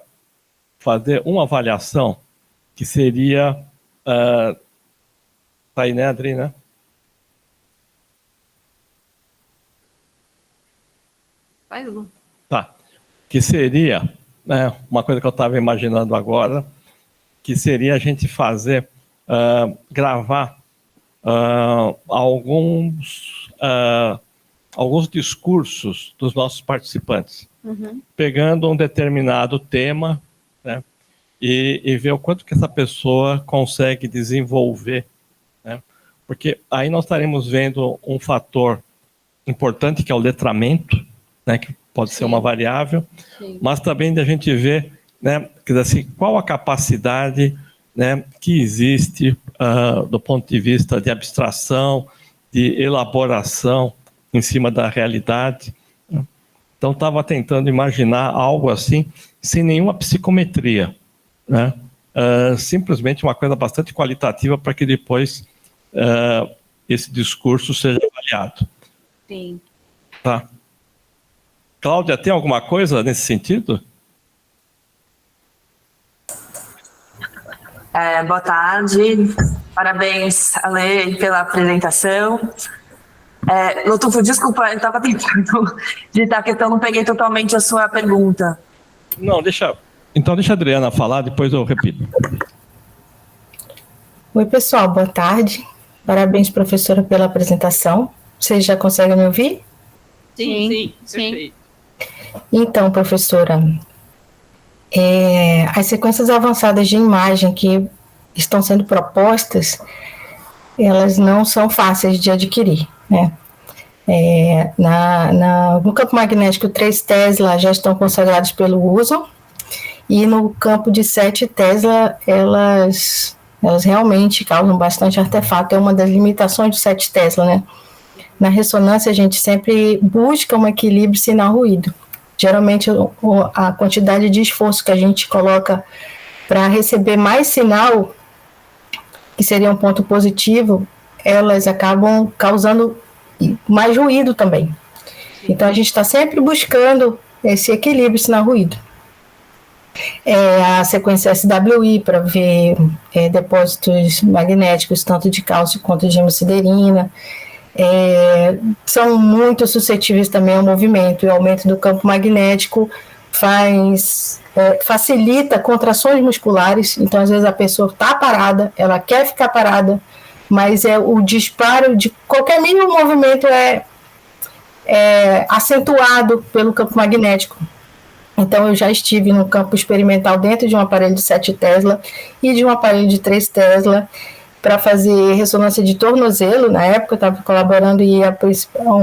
fazer uma avaliação que seria... Tá aí, né, Adri, né? Faz não. Tá. Que seria... uma coisa que eu estava imaginando agora, que seria a gente fazer, gravar alguns discursos dos nossos participantes, pegando um determinado tema, né, e ver o quanto que essa pessoa consegue desenvolver, né, porque aí nós estaremos vendo um fator importante, que é o letramento, né, que pode ser uma variável, mas também da gente ver, né, quer dizer assim, qual a capacidade, né, que existe do ponto de vista de abstração, de elaboração em cima da realidade. Então, estava tentando imaginar algo assim, sem nenhuma psicometria, né? Simplesmente uma coisa bastante qualitativa para que depois esse discurso seja avaliado. Sim. Tá? Cláudia, tem alguma coisa nesse sentido? Boa tarde, parabéns, Ale, pela apresentação. Lotufo, desculpa, eu estava tentando digitar a questão, não peguei totalmente a sua pergunta. Não, deixa a Adriana falar, depois eu repito. Oi, pessoal, boa tarde. Parabéns, professora, pela apresentação. Vocês já conseguem me ouvir? Sim. Perfeito. Então, professora, as sequências avançadas de imagem que estão sendo propostas, elas não são fáceis de adquirir, né? No campo magnético, 3 Tesla já estão consagrados pelo uso, e no campo de 7 Tesla, elas realmente causam bastante artefato. É uma das limitações do 7 Tesla, né? Na ressonância, a gente sempre busca um equilíbrio sinal-ruído. Geralmente, a quantidade de esforço que a gente coloca para receber mais sinal, que seria um ponto positivo, elas acabam causando mais ruído também. Então, a gente está sempre buscando esse equilíbrio sinal-ruído. A sequência SWI para ver depósitos magnéticos, tanto de cálcio quanto de hemosiderina, são muito suscetíveis também ao movimento, e o aumento do campo magnético facilita contrações musculares. Então, às vezes a pessoa está parada, ela quer ficar parada, mas o disparo de qualquer mínimo movimento é acentuado pelo campo magnético. Então, eu já estive no campo experimental dentro de um aparelho de 7 Tesla e de um aparelho de 3 Tesla para fazer ressonância de tornozelo. Na época, eu estava colaborando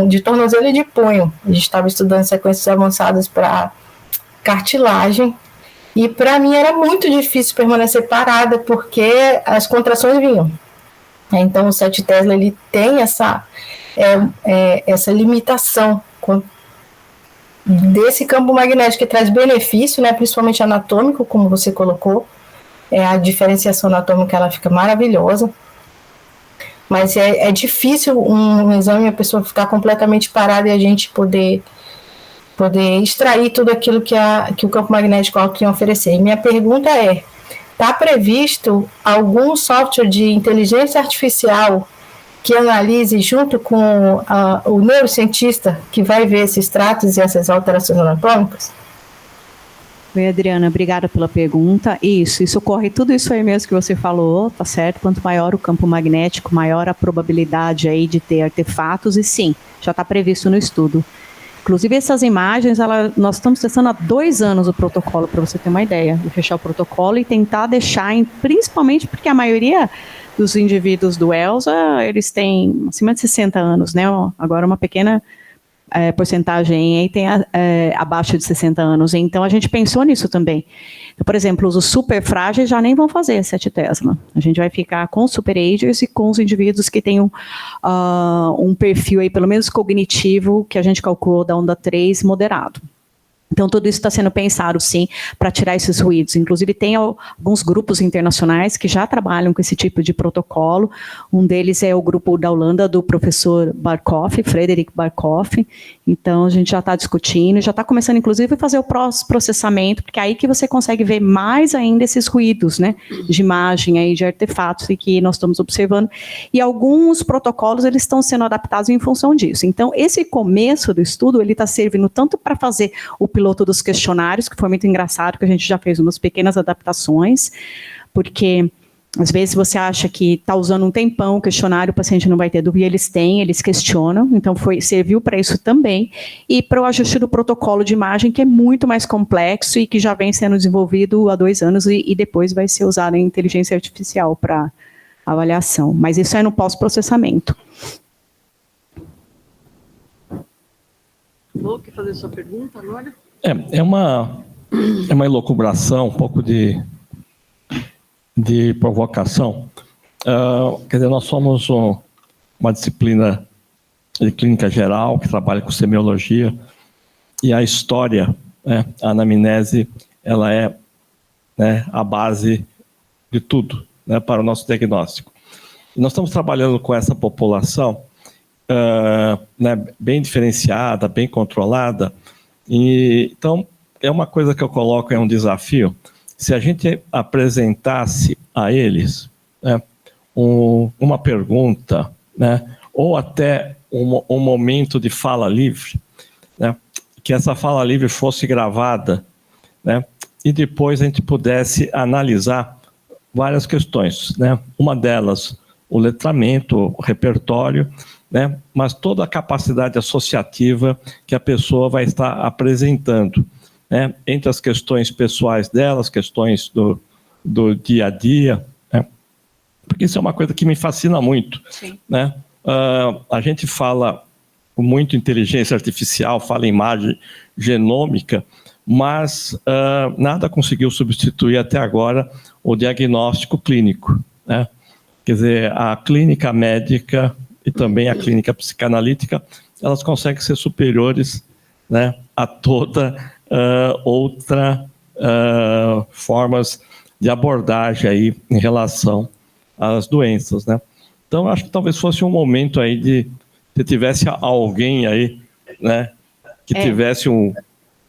de tornozelo e de punho. A gente estava estudando sequências avançadas para cartilagem. E, para mim, era muito difícil permanecer parada, porque as contrações vinham. Então, o 7 Tesla ele tem essa limitação desse campo magnético, que traz benefício, né, principalmente anatômico, como você colocou. A diferenciação anatômica ela fica maravilhosa, mas é difícil um exame a pessoa ficar completamente parada e a gente poder extrair tudo aquilo que o campo magnético alto tem a oferecer. E minha pergunta está previsto algum software de inteligência artificial que analise junto com o neurocientista que vai ver esses tratos e essas alterações anatômicas? Oi, Adriana, obrigada pela pergunta. Isso ocorre, tudo isso aí mesmo que você falou, tá certo? Quanto maior o campo magnético, maior a probabilidade aí de ter artefatos, e sim, já está previsto no estudo. Inclusive, essas imagens, nós estamos testando há 2 anos o protocolo, para você ter uma ideia, de fechar o protocolo e tentar deixar, principalmente porque a maioria dos indivíduos do ELSA, eles têm acima de 60 anos, né? Agora uma pequena porcentagem aí tem abaixo de 60 anos. Então, a gente pensou nisso também. Então, por exemplo, os super frágeis já nem vão fazer 7 Tesla. A gente vai ficar com os super agers e com os indivíduos que têm um perfil aí, pelo menos cognitivo, que a gente calculou da onda 3 moderado. Então, tudo isso está sendo pensado, sim, para tirar esses ruídos. Inclusive, tem alguns grupos internacionais que já trabalham com esse tipo de protocolo. Um deles é o grupo da Holanda, do professor Barkhoff, Frederik Barkhoff. Então, a gente já está discutindo, já está começando, inclusive, a fazer o processamento, porque é aí que você consegue ver mais ainda esses ruídos, né, de imagem, aí, de artefatos, e que nós estamos observando. E alguns protocolos, eles estão sendo adaptados em função disso. Então, esse começo do estudo, ele está servindo tanto para fazer o piloto dos questionários, que foi muito engraçado, que a gente já fez umas pequenas adaptações, porque às vezes você acha que está usando um tempão o questionário, o paciente não vai ter dúvida, e eles questionam, então serviu para isso também, e para o ajuste do protocolo de imagem, que é muito mais complexo e que já vem sendo desenvolvido há 2 anos e depois vai ser usado em inteligência artificial para avaliação, mas isso é no pós-processamento. Vou fazer sua pergunta agora? É uma elucubração, um pouco de provocação. Quer dizer, nós somos uma disciplina de clínica geral que trabalha com semiologia, e a história, a anamnese, ela é, né, a base de tudo, né, para o nosso diagnóstico. E nós estamos trabalhando com essa população né, bem diferenciada, bem controlada, Então, é uma coisa que eu coloco, é um desafio. Se a gente apresentasse a eles, né, uma pergunta, né, ou até um momento de fala livre, né, que essa fala livre fosse gravada, né, e depois a gente pudesse analisar várias questões, né, uma delas o letramento, o repertório, né, mas toda a capacidade associativa que a pessoa vai estar apresentando, né, entre as questões pessoais delas, questões do dia a dia, né, porque isso é uma coisa que me fascina muito. Né? A gente fala muito inteligência artificial, fala em imagem genômica, mas nada conseguiu substituir até agora o diagnóstico clínico. Né? Quer dizer, a clínica médica e também a clínica psicanalítica, elas conseguem ser superiores, né, a toda outra formas de abordagem aí em relação às doenças, né? Então, acho que talvez fosse um momento aí de se tivesse alguém aí, né, que tivesse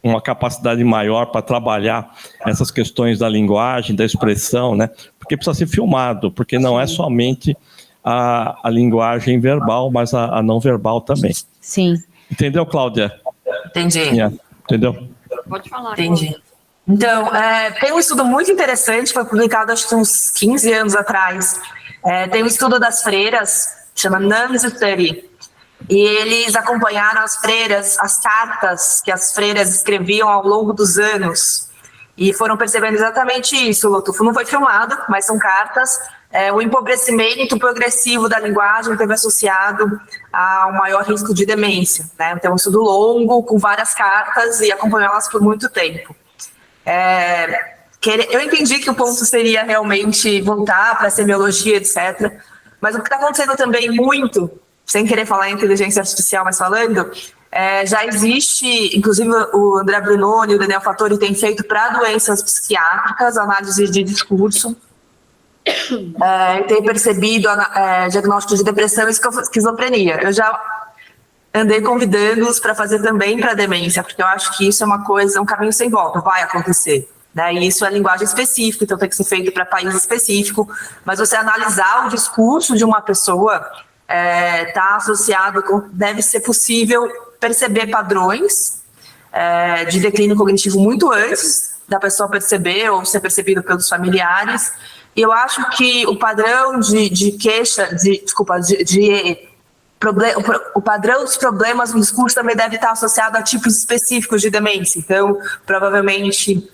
uma capacidade maior para trabalhar essas questões da linguagem, da expressão, né? Porque precisa ser filmado, porque não é somente a linguagem verbal, mas a não verbal também. Sim. Entendeu, Cláudia? Entendi. Entendeu? Pode falar. Entendi. Então, tem um estudo muito interessante, foi publicado acho que uns 15 anos atrás. Tem um estudo das freiras, chama Nuns Study, e eles acompanharam as freiras, as cartas que as freiras escreviam ao longo dos anos, e foram percebendo exatamente isso, Lotufo. Não foi filmado, mas são cartas. O empobrecimento progressivo da linguagem esteve associado a um maior risco de demência. Né? Então, um estudo longo, com várias cartas, e acompanhou elas por muito tempo. Eu entendi que o ponto seria realmente voltar para a semiologia, etc. Mas o que está acontecendo também muito, sem querer falar em inteligência artificial, mas falando, já existe, inclusive o André Brunoni e o Daniel Fattori têm feito para doenças psiquiátricas, análise de discurso, tem percebido diagnóstico de depressão e esquizofrenia. Eu já andei convidando-os para fazer também para demência, porque eu acho que isso é uma coisa, um caminho sem volta, vai acontecer. Né? E isso é linguagem específica, então tem que ser feito para país específico. Mas você analisar o discurso de uma pessoa está associado com, deve ser possível perceber padrões de declínio cognitivo muito antes da pessoa perceber ou ser percebido pelos familiares. E eu acho que o padrão de queixa, o padrão dos problemas no discurso também deve estar associado a tipos específicos de demência. Então, provavelmente,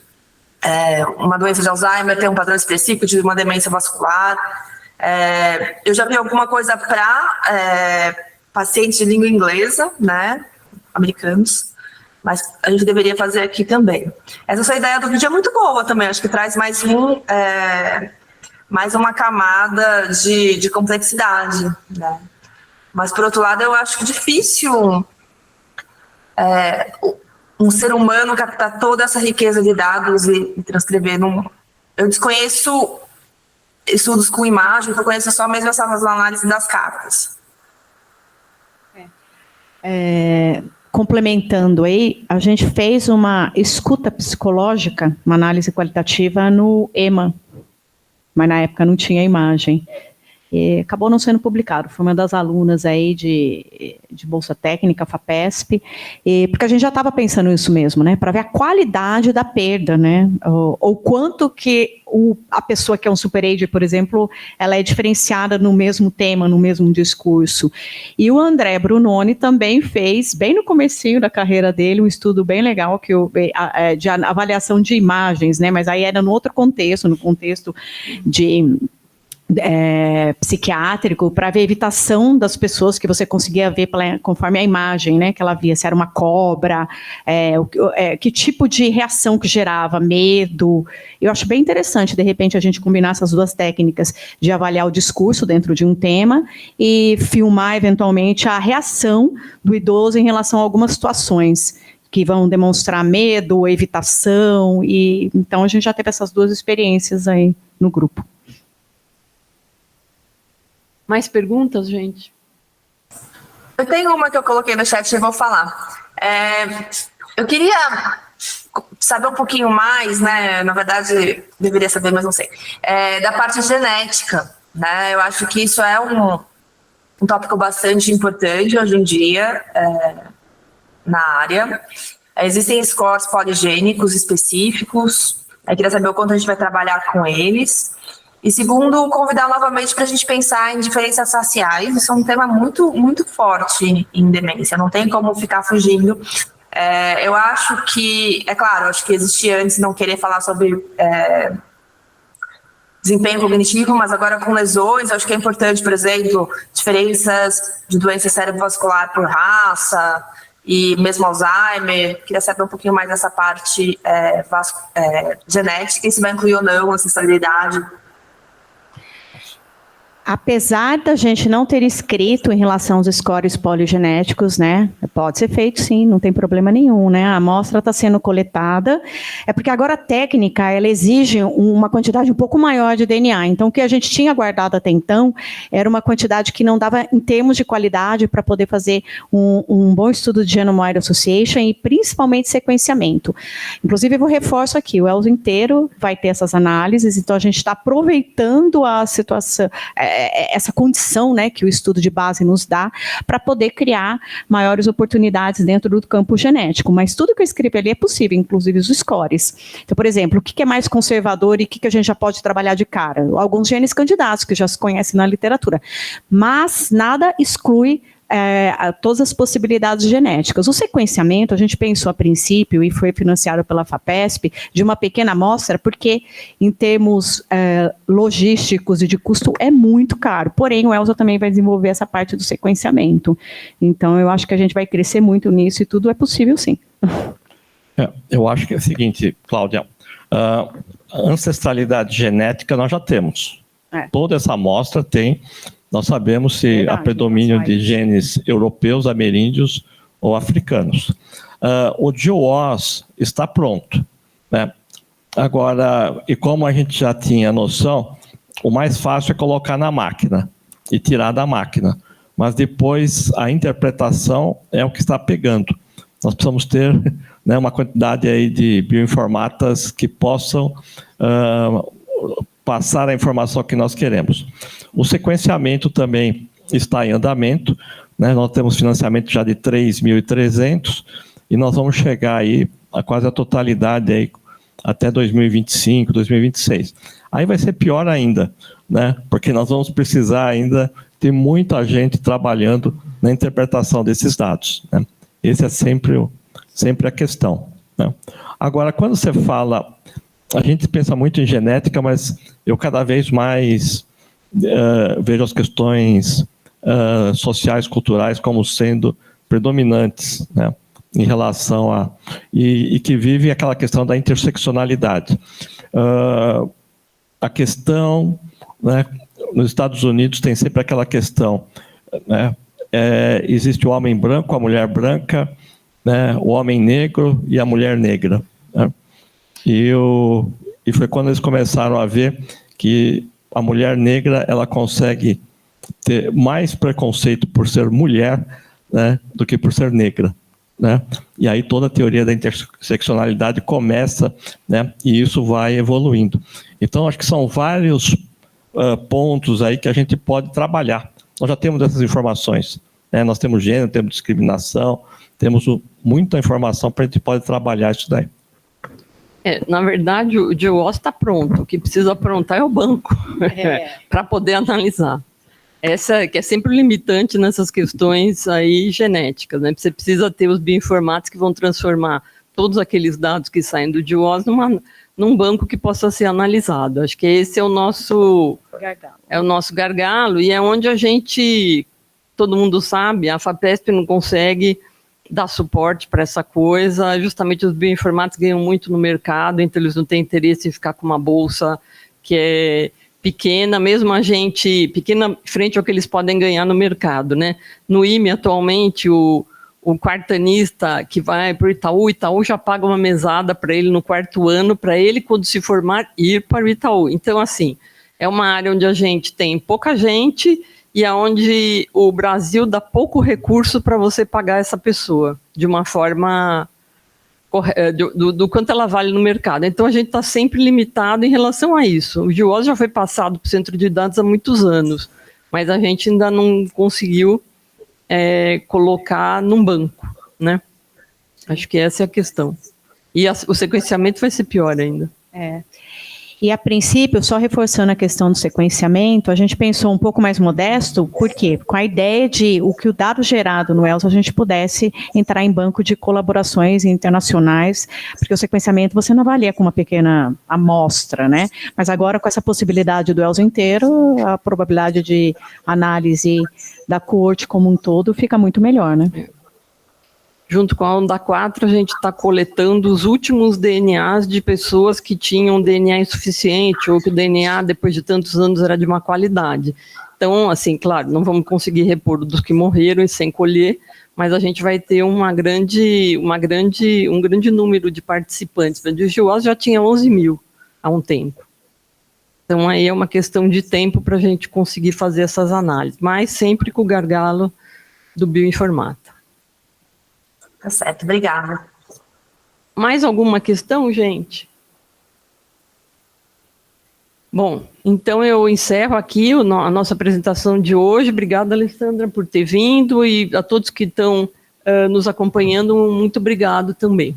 uma doença de Alzheimer tem um padrão específico de uma demência vascular. Eu já vi alguma coisa para pacientes de língua inglesa, né, americanos, mas a gente deveria fazer aqui também. Essa sua ideia do vídeo é muito boa também, acho que traz mais uma camada de complexidade, né? Mas, por outro lado, eu acho difícil um ser humano captar toda essa riqueza de dados e transcrever. Eu desconheço estudos com imagem, eu conheço só mesmo essas análises das cartas. Complementando aí, a gente fez uma escuta psicológica, uma análise qualitativa no EMA, mas na época não tinha imagem. E acabou não sendo publicado, foi uma das alunas aí de Bolsa Técnica, FAPESP, porque a gente já estava pensando nisso mesmo, né, para ver a qualidade da perda, né, ou quanto que a pessoa que é um super-ager, por exemplo, ela é diferenciada no mesmo tema, no mesmo discurso. E o André Brunoni também fez, bem no comecinho da carreira dele, um estudo bem legal de avaliação de imagens, né, mas aí era no outro contexto, no contexto de psiquiátrico, para ver a evitação das pessoas que você conseguia ver conforme a imagem, né, que ela via, se era uma cobra, que tipo de reação que gerava, medo. Eu acho bem interessante, de repente, a gente combinar essas duas técnicas de avaliar o discurso dentro de um tema e filmar, eventualmente, a reação do idoso em relação a algumas situações que vão demonstrar medo, evitação, e então a gente já teve essas duas experiências aí no grupo. Mais perguntas, gente? Eu tenho uma que eu coloquei no chat e vou falar. Eu queria saber um pouquinho mais, né? Na verdade, deveria saber, mas não sei. Da parte genética, né? Eu acho que isso é um tópico bastante importante hoje em dia na área. Existem scores poligênicos específicos. Eu queria saber o quanto a gente vai trabalhar com eles. E segundo, convidar novamente para a gente pensar em diferenças raciais. Isso é um tema muito, muito forte em demência. Não tem como ficar fugindo. Eu acho que, claro, acho que existia antes não querer falar sobre desempenho cognitivo, mas agora com lesões, acho que é importante, por exemplo, diferenças de doença cerebrovascular por raça e mesmo Alzheimer. Queria saber um pouquinho mais dessa parte genética, e se vai incluir ou não ancestralidade. Apesar da gente não ter escrito em relação aos scores poligenéticos, né, pode ser feito sim, não tem problema nenhum, né, a amostra está sendo coletada, porque agora a técnica, ela exige uma quantidade um pouco maior de DNA, então o que a gente tinha guardado até então era uma quantidade que não dava em termos de qualidade para poder fazer um bom estudo de Genome-Wide Association e principalmente sequenciamento. Inclusive eu reforço aqui, o ELS inteiro vai ter essas análises, então a gente está aproveitando a situação, essa condição, né, que o estudo de base nos dá para poder criar maiores oportunidades dentro do campo genético. Mas tudo que eu escrevi ali é possível, inclusive os scores. Então, por exemplo, o que é mais conservador e o que a gente já pode trabalhar de cara? Alguns genes candidatos que já se conhecem na literatura. Mas nada exclui todas as possibilidades genéticas. O sequenciamento, a gente pensou a princípio, e foi financiado pela FAPESP, de uma pequena amostra, porque em termos logísticos e de custo é muito caro. Porém, o ELSA também vai desenvolver essa parte do sequenciamento. Então, eu acho que a gente vai crescer muito nisso e tudo é possível, sim. Eu acho que é o seguinte, Cláudia, ancestralidade genética nós já temos. Toda essa amostra tem. Nós sabemos se há predomínio de genes europeus, ameríndios ou africanos. O GWAS está pronto, né? Agora, e como a gente já tinha noção, o mais fácil é colocar na máquina e tirar da máquina. Mas depois a interpretação é o que está pegando. Nós precisamos ter, né, uma quantidade aí de bioinformatas que possam passar a informação que nós queremos. O sequenciamento também está em andamento, né? Nós temos financiamento já de 3.300 e nós vamos chegar aí a quase a totalidade aí até 2025, 2026. Aí vai ser pior ainda, né? Porque nós vamos precisar ainda ter muita gente trabalhando na interpretação desses dados, né? Esse é sempre a questão, né? Agora, quando você fala, a gente pensa muito em genética, mas eu cada vez mais vejo as questões sociais, culturais como sendo predominantes, né, em relação a... E que vive aquela questão da interseccionalidade. A questão, né, nos Estados Unidos tem sempre aquela questão, né, existe o homem branco, a mulher branca, né, o homem negro e a mulher negra, né? E foi quando eles começaram a ver que a mulher negra ela consegue ter mais preconceito por ser mulher, né, do que por ser negra, né? E aí toda a teoria da interseccionalidade começa, né, e isso vai evoluindo. Então, acho que são vários pontos aí que a gente pode trabalhar. Nós já temos essas informações, né? Nós temos gênero, temos discriminação, temos muita informação para a gente pode trabalhar isso daí. Na verdade, o GWAS está pronto. O que precisa aprontar é o banco para poder analisar. Essa que é sempre o limitante nessas questões aí genéticas, né? Você precisa ter os bioinformáticos que vão transformar todos aqueles dados que saem do GWAS num banco que possa ser analisado. Acho que esse é o nosso gargalo e é onde a gente, todo mundo sabe, a FAPESP não consegue dar suporte para essa coisa, justamente os bioinformáticos ganham muito no mercado, então eles não têm interesse em ficar com uma bolsa que é pequena, mesmo a gente, pequena frente ao que eles podem ganhar no mercado, né? No IME, atualmente, o quartanista que vai para o Itaú já paga uma mesada para ele no quarto ano, para ele, quando se formar, ir para o Itaú. Então, assim, é uma área onde a gente tem pouca gente e aonde o Brasil dá pouco recurso para você pagar essa pessoa de uma forma do quanto ela vale no mercado. Então, a gente está sempre limitado em relação a isso. O GWAS já foi passado para o centro de dados há muitos anos, mas a gente ainda não conseguiu colocar num banco, né? Acho que essa é a questão. E o sequenciamento vai ser pior ainda. E, a princípio, só reforçando a questão do sequenciamento, a gente pensou um pouco mais modesto, por quê? Com a ideia de o que o dado gerado no ELS a gente pudesse entrar em banco de colaborações internacionais, porque o sequenciamento você não avalia com uma pequena amostra, né? Mas agora, com essa possibilidade do ELS inteiro, a probabilidade de análise da corte como um todo fica muito melhor, né? Junto com a Onda 4, a gente está coletando os últimos DNAs de pessoas que tinham DNA insuficiente ou que o DNA, depois de tantos anos, era de má qualidade. Então, assim, claro, não vamos conseguir repor dos que morreram e sem colher, mas a gente vai ter um grande número de participantes. O GWAS já tinha 11 mil há um tempo. Então, aí é uma questão de tempo para a gente conseguir fazer essas análises, mas sempre com o gargalo do bioinformata. Tá certo, obrigada. Mais alguma questão, gente? Bom, então eu encerro aqui a nossa apresentação de hoje. Obrigada, Alessandra, por ter vindo, e a todos que estão nos acompanhando, muito obrigado também.